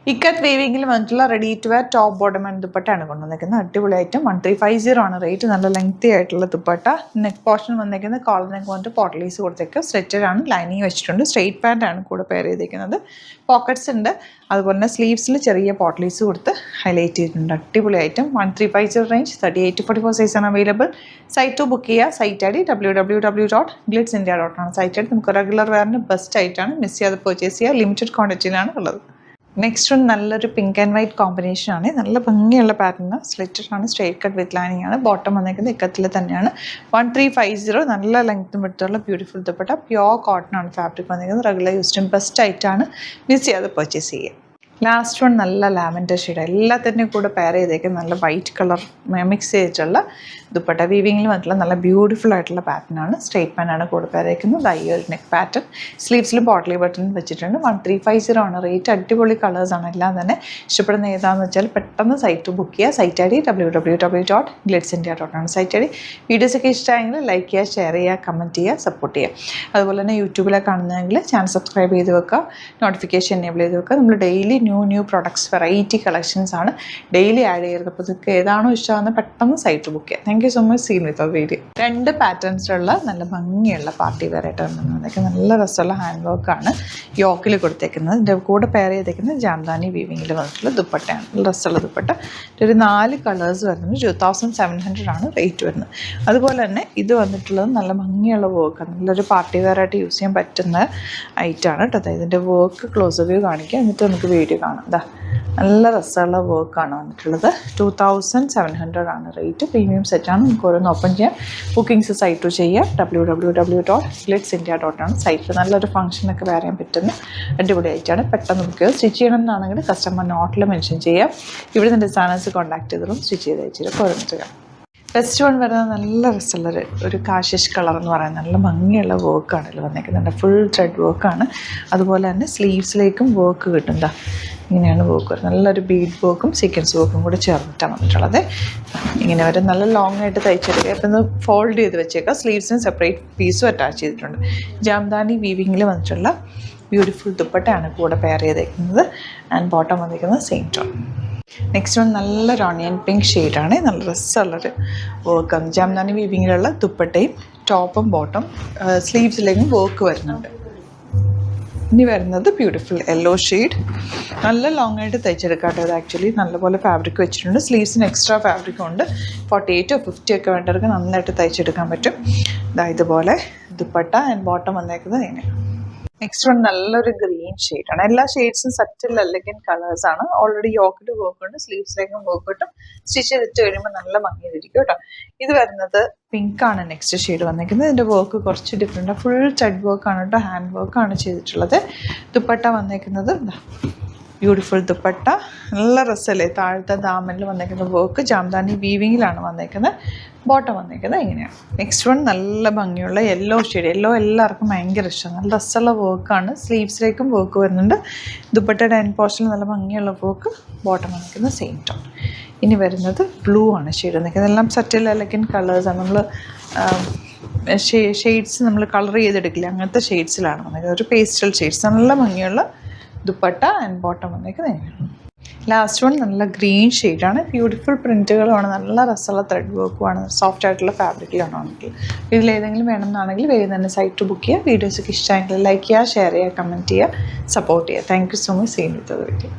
ഇക്കത്ത് വീവിങ്ങിൽ വന്നിട്ടുള്ള ready to wear top bottom and ദുപ്പട്ടയാണ് കൊണ്ടുവന്നിരിക്കുന്നത്. അടിപൊളി ഐറ്റം. 1350 ആണ് റേറ്റ്. നല്ല ലെങ്തി ആയിട്ടുള്ള ദുപ്പട്ട. നെക്ക് പോർഷൻ വന്നിരിക്കുന്നത് കോളർ നെക്ക് വന്നിട്ട് പോട്ടലീസ് കൊടുത്തേക്ക് സ്ട്രെച്ചഡ് ആണ്. ലൈനിങ് വെച്ചിട്ടുണ്ട്. സ്ട്രെയിറ്റ് പാൻ്റ് ആണ് കൂടെ പെയർ ചെയ്തിരിക്കുന്നത്. പോക്കറ്റ്സ് ഉണ്ട്. അതുപോലെ തന്നെ സ്ലീവ്സിൽ ചെറിയ പോട്ടലീസ് കൊടുത്ത് ഹൈലൈറ്റ് ചെയ്തിട്ടുണ്ട്. അടിപൊളി ഐറ്റം. 1350 റേഞ്ച്. 38 to 44 സൈസാണ് അവൈലബിൾ. സൈറ്റ് ബുക്ക് ചെയ്യുക. സൈറ്റ് ഐ ഡി www.glitzindia.com ആണ്. സൈറ്റ് ഐ ഡി നമുക്ക് റെഗുലർ വെയറിന് ബെസ്റ്റ് ആയിട്ടാണ്. മിസ് ചെയ്യാതെ പർച്ചേസ് ചെയ്യുക. ലിമിറ്റഡ് ക്വാണ്ടിറ്റിയിലാണ് ഉള്ളത്. നെക്സ്റ്റ് വൺ നല്ലൊരു പിങ്ക് ആൻഡ് വൈറ്റ് കോമ്പിനേഷൻ ആണ്. നല്ല ഭംഗിയുള്ള പാറ്റേൺ. സ്ലിറ്റഡ് ആണ്. സ്ട്രേറ്റ് കട്ട് വിത്ത് ലൈനിങ് ആണ്. ബോട്ടം വന്നിരിക്കുന്നത് ഇക്കത്തിൽ തന്നെയാണ്. 1350. നല്ല ലെങ്ത്തും എടുത്തുള്ള ബ്യൂട്ടിഫുൾ ദുപ്പട്ട. പ്യോർ കോട്ടൺ ആണ് ഫാബ്രിക് വന്നിരിക്കുന്നത്. റെഗുലർ യൂസ്റ്റും ബെസ്റ്റ് ആയിട്ടാണ്. മിസ് ചെയ്യാതെ പർച്ചേസ് ചെയ്യുക. ലാസ്റ്റ് വൺ നല്ല ലാവൻഡർ ഷെയ്ഡ്. എല്ലാത്തിൻ്റെയും കൂടെ പെയർ ചെയ്തേക്കും നല്ല വൈറ്റ് കളർ മിക്സ് ചെയ്തിട്ടുള്ള ദുപ്പട്ട. വീവിങ്ങിൽ വന്നിട്ടുള്ള നല്ല ബ്യൂട്ടിഫുൾ ആയിട്ടുള്ള പാറ്റേൺ ആണ്. സ്ട്രേറ്റ് പാൻ ആണ് കൂടെ പെയർ ചെയ്ക്കുന്നത്. ഈ ഒരു നെക്ക് പാറ്റേൺ. സ്ലീവ്സിലും പോട്ടലി ബട്ടൺ വെച്ചിട്ടുണ്ട്. 1350 ആണ് റേറ്റ്. അടിപൊളി കളേഴ്സാണ് എല്ലാം തന്നെ. ഇഷ്ടപ്പെടുന്ന ഏതാണെന്ന് വെച്ചാൽ പെട്ടെന്ന് സൈറ്റ് ബുക്ക് ചെയ്യുക. സൈറ്റ് ഐ ഡി www.glitzindia.com ആണ് സൈറ്റ് ഐ ഡി. വീഡിയോസൊക്കെ ഇഷ്ടമായെങ്കിൽ ലൈക്ക് ചെയ്യുക, ഷെയർ ചെയ്യുക, കമൻറ്റ് ചെയ്യുക, സപ്പോർട്ട് ചെയ്യുക. അതുപോലെ തന്നെ യൂട്യൂബിലെ കാണുന്നതെങ്കിൽ ചാനൽ സബ്സ്ക്രൈബ് ചെയ്ത് വെക്കുക. നോട്ടിഫിക്കേഷൻ എനേബിൾ ചെയ്ത് വെക്കുക. നമ്മൾ daily new products variety collections ആണ് ഡെയിലി ആഡ് ചെയ്യുന്നത്. അപ്പോൾ ഇതൊക്കെ ഏതാണോ ഇഷ്ടമാകുന്നത് പെട്ടെന്ന് സൈറ്റ് ബുക്ക് ചെയ്യാം. Thank you so much. Seen with video. 2 പാറ്റേൺസിലുള്ള നല്ല ഭംഗിയുള്ള പാർട്ടി വെയർ ആയിട്ട് വന്നിരിക്കുന്നത്. നല്ല രസമുള്ള ഹാൻഡ് വർക്കാണ് യോക്കിൽ കൊടുത്തേക്കുന്നത്. ഇതിൻ്റെ കൂടെ പെയർ ചെയ്തേക്കുന്നത് ജാംദാനി വീവിങ്ങിൽ വന്നിട്ടുള്ള ദുപ്പട്ടയാണ്. നല്ല രസമുള്ള ദുപ്പട്ട. ഒരു 4 കളേഴ്സ് വരുന്നത്. 2700 ആണ് റേറ്റ് വരുന്നത്. അതുപോലെ തന്നെ ഇത് വന്നിട്ടുള്ളത് നല്ല ഭംഗിയുള്ള വർക്കാണ്. നല്ലൊരു പാർട്ടി വെയർ ആയിട്ട് യൂസ് ചെയ്യാൻ പറ്റുന്ന ഐറ്റമാണ് കേട്ടോ. ഇതിൻ്റെ വർക്ക് ക്ലോസ് വ്യൂ കാണിക്കുക, എന്നിട്ട് നമുക്ക് വീഡിയോ കാണാം. നല്ല രസമുള്ള വർക്കാണ് വന്നിട്ടുള്ളത്. 2700 ആണ് റേറ്റ്. പ്രീമിയം സെറ്റാണ്. നമുക്ക് ഓരോന്ന് ഓപ്പൺ ചെയ്യാം. ബുക്കിംഗ്സ് സൈറ്റ് ചെയ്യാം. www.glitzindia.com ആണ് സൈറ്റ്. നല്ലൊരു ഫംഗ്ഷനൊക്കെ വെയർ ചെയ്യാൻ പറ്റുന്ന അടിപൊളി ആയിട്ടാണ്. പെട്ടെന്ന് ബുക്ക് സ്റ്റിച്ച് ചെയ്യണമെന്നാണെങ്കിൽ കസ്റ്റമർ നോട്ടിൽ മെൻഷൻ ചെയ്യാം. ഇവിടെ നിന്ന് ഡിസൈനേഴ്സ് കോൺടാക്ട് ചെയ്തതും സ്റ്റിച്ച് ചെയ്ത് അയച്ചിട്ട് ഓരോന്നിട്ട്. ഫസ്റ്റ് വൺ വരുന്നത് നല്ല രസമുള്ളൊരു ഒരു കാശിഷ് കളർ എന്ന് പറയുന്നത് നല്ല ഭംഗിയുള്ള വർക്കാണ് ഇതിൽ വന്നിരിക്കുന്നുണ്ട്. ഫുൾ ത്രെഡ് വർക്കാണ്. അതുപോലെ തന്നെ സ്ലീവ്സിലേക്കും വർക്ക് കിട്ടും. ഇങ്ങനെയാണ് വർക്ക് വരുന്നത്. നല്ലൊരു ബീഡ് വർക്കും സീക്വൻസ് വർക്കും കൂടി ചേർന്നിട്ടാണ് വന്നിട്ടുള്ളത്. ഇങ്ങനെ വരെ നല്ല ലോങ് ആയിട്ട് തയ്ച്ചെടുക്കുക. ഇപ്പം ഒന്ന് ഫോൾഡ് ചെയ്ത് വെച്ചേക്കുക. സ്ലീവ്സിന് സെപ്പറേറ്റ് പീസും അറ്റാച്ച് ചെയ്തിട്ടുണ്ട്. ജാംദാനി വീവിങ്ങിൽ വന്നിട്ടുള്ള ബ്യൂട്ടിഫുൾ ദുപ്പട്ടയാണ് കൂടെ പെയർ ചെയ്തേക്കുന്നത്. ആൻഡ് ബോട്ടം വന്നിരിക്കുന്നത് സെയിം ടോൺ. നെക്സ്റ്റ് വൺ നല്ലൊരു ഓണിയൻ പിങ്ക് ഷെയ്ഡാണ്. നല്ല രസമുള്ളൊരു വർക്കാണ്. ജാംദാനി വീവിങ്ങിലുള്ള ദുപ്പട്ടയും ടോപ്പും ബോട്ടം സ്ലീവ്സിലേക്കും വർക്ക് വരുന്നുണ്ട്. ഇനി വരുന്നത് ബ്യൂട്ടിഫുൾ യെല്ലോ ഷെയ്ഡ്. നല്ല ലോങ് ആയിട്ട് തയ്ച്ചെടുക്കാട്ടോ. ഇത് ആക്ച്വലി നല്ലപോലെ ഫാബ്രിക് വെച്ചിട്ടുണ്ട്. സ്ലീവ്സിന് എക്സ്ട്രാ ഫാബ്രിക് ഉണ്ട്. 48 or 50 ഒക്കെ വേണ്ടവർക്ക് നന്നായിട്ട് തയ്ച്ചെടുക്കാൻ പറ്റും. ഇതുപോലെ ദുപ്പട്ട ആൻഡ് ബോട്ടം വന്നേക്കുന്നത് ഇങ്ങനെ. നെക്സ്റ്റ് വൺ നല്ലൊരു ഗ്രീൻ ഷെയ്ഡാണ്. എല്ലാ ഷെയ്ഡ്സും സറ്റിൽ എലഗന്റ് കളേഴ്സ് ആണ്. ഓൾറെഡി യോക്കിൽ വർക്ക് ഉണ്ട്. സ്ലീവ്സിലേക്കും വർക്ക് കിട്ടും. സ്റ്റിച്ച് ചെയ്തിട്ട് കഴിയുമ്പോൾ നല്ല ഭംഗിയിരിക്കും കേട്ടോ. ഇത് വരുന്നത് പിങ്ക് ആണ്. നെക്സ്റ്റ് ഷെയ്ഡ് വന്നിരിക്കുന്നത്. ഇതിൻ്റെ വർക്ക് കുറച്ച് ഡിഫറെൻ്റ്. ഫുൾ ത്രെഡ് വർക്കാണ് കേട്ടോ. ഹാൻഡ് വർക്കാണ് ചെയ്തിട്ടുള്ളത്. ദുപ്പട്ട വന്നിരിക്കുന്നത് ബ്യൂട്ടിഫുൾ ദുപ്പട്ട. നല്ല രസമല്ലേ. താഴത്തെ ദാമനിൽ വന്നിരിക്കുന്ന വർക്ക് ജാംദാനി വീവിങ്ങിലാണ് വന്നിരിക്കുന്നത്. ബോട്ടം വന്നിരിക്കുന്നത് ഇങ്ങനെയാണ്. നെക്സ്റ്റ് വൺ നല്ല ഭംഗിയുള്ള യെല്ലോ ഷെയ്ഡ്. യെല്ലോ എല്ലാവർക്കും ഭയങ്കര ഇഷ്ടമാണ്. നല്ല രസമുള്ള വർക്കാണ്. സ്ലീവ്സിലേക്കും വർക്ക് വരുന്നുണ്ട്. ദുപ്പട്ടയുടെ എൻഡ് പോർഷനിൽ നല്ല ഭംഗിയുള്ള വർക്ക്. ബോട്ടം വന്നിരിക്കുന്നത് സെയിം ടോൺ. ഇനി വരുന്നത് ബ്ലൂ ആണ് ഷെയ്ഡ് വന്നിരിക്കുന്നത്. എല്ലാം സറ്റിൽ എലഗന്റ് കളേഴ്സാണ്. നമ്മൾ ഷെയ്ഡ്സ് നമ്മൾ കളർ ചെയ്തെടുക്കില്ല, അങ്ങനത്തെ ഷെയ്ഡ്സിലാണ് വന്നിരിക്കുന്നത്. ഒരു പേസ്റ്റൽ ഷെയ്ഡ്സ്. നല്ല ഭംഗിയുള്ള ദുപ്പട്ട ആൻഡ് ബോട്ടം വന്നിരിക്കുന്നത് ഇങ്ങനെയാണ്. ലാസ്റ്റ് വൺ നല്ല ഗ്രീൻ ഷെയ്ഡാണ്. ബ്യൂട്ടിഫുൾ പ്രിൻറ്റുകളുമാണ്. നല്ല രസമുള്ള ത്രെഡ് വർക്കുമാണ്. സോഫ്റ്റ് ആയിട്ടുള്ള ഫാബ്രിക്കിലാണ് വന്നിട്ടുള്ളത്. ഇതിലേതെങ്കിലും വേണമെന്നാണെങ്കിൽ വേഗം തന്നെ സൈറ്റ് ബുക്ക് ചെയ്യുക. വീഡിയോസൊക്കെ ഇഷ്ടമായെങ്കിൽ ലൈക്ക് ചെയ്യുക, ഷെയർ ചെയ്യുക, കമൻറ്റ് ചെയ്യുക, സപ്പോർട്ട് ചെയ്യുക. Thank you so much. Seen with video.